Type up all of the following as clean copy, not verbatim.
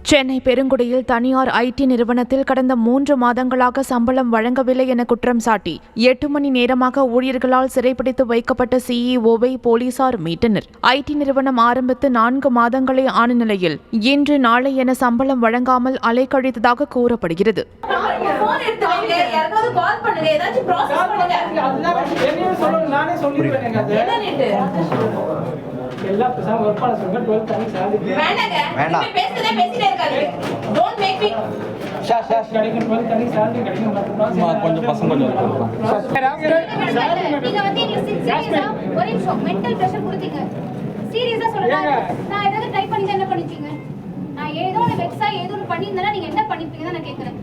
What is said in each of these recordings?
சென்னை பெருங்குடியில் தனியார் ஐடி நிறுவனத்தில் கடந்த 3 மாதங்களாக சம்பளம் வழங்கவில்லை என குற்றம் சாட்டி 8 மணி நேரமாக ஊழியர்களால் சிறைப்பிடித்து வைக்கப்பட்ட சிஇஓவை போலீசார் மீட்டனர். ஐடி நிறுவனம் ஆரம்பித்து 4 மாதங்களே ஆன நிலையில் இன்று நாளை என சம்பளம் வழங்காமல் அலைக்கழித்ததாக கூறப்படுகிறது. கொஞ்சம் பசங்க சீரியஸா சொல்றேன். நான் ஏதாவது ட்ரை பண்ணி என்ன பண்ணிட்டீங்க? நான் ஏதோ ஒரு வெக்ஸா ஏதோ ஒரு பண்ணியிருந்தா நீங்க என்ன பண்ணிருப்பீங்கன்னு நான் கேக்குறேன்.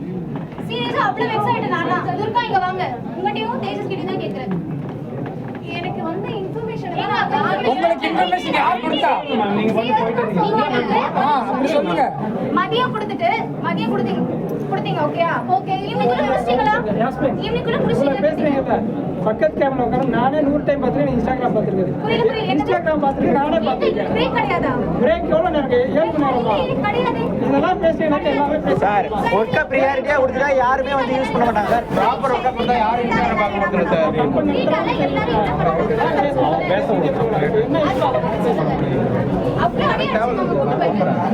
சீரியஸா அவ்வளவு வெக்ஸ் ஆயிட்டேன் நானா? துர்கா இங்க வாங்க. உங்ககிட்டயும் தேஜஸ் கிட்ட தான் கேக்குறேன். எனக்கு வந்து இன்ஃபர்மேஷன் உங்களுக்கு இன்ஃபர்மேஷன் யார் கொடுத்தா? நீங்க வந்து போயிட்டு இருக்கீங்க. அப்படி சொல்லுங்க. மதியம் கொடுத்தீங்க. ஓகேயா? ஓகே. ஈவினிங்குள்ள முடிச்சிட்டீங்களா? ஈவினிங்குள்ள முடிச்சிட்டீங்க. பக்கத்து கேமரா உட்கார்ந்து நானே 100 டைம் பார்த்துருக்கேன். இன்ஸ்டாகிராம் பார்த்துருக்கேன். இன்ஸ்டாகிராம் பார்த்துட்டு நானே பார்த்துருக்கேன். பிரேக் கிடையாதா? பிரேக் எவ்வளவு நேரம்? 7 மணி நேரம் கிடையாது. இதெல்லாம் பேசி எனக்கு எல்லாமே பேசி சார் ஒர்க்க பிரியாரிட்டியா கொடுத்தா யாருமே வந்து யூஸ் பண்ண மாட்டாங்க சார். ப்ராப்பர் ஒர்க்க கொடுத்தா யாரும் இன்ஸ்டாகிராம் பார்க்க மாட்டாங்க சார். எல்லாரும் பேச முடியும். அப்புறம்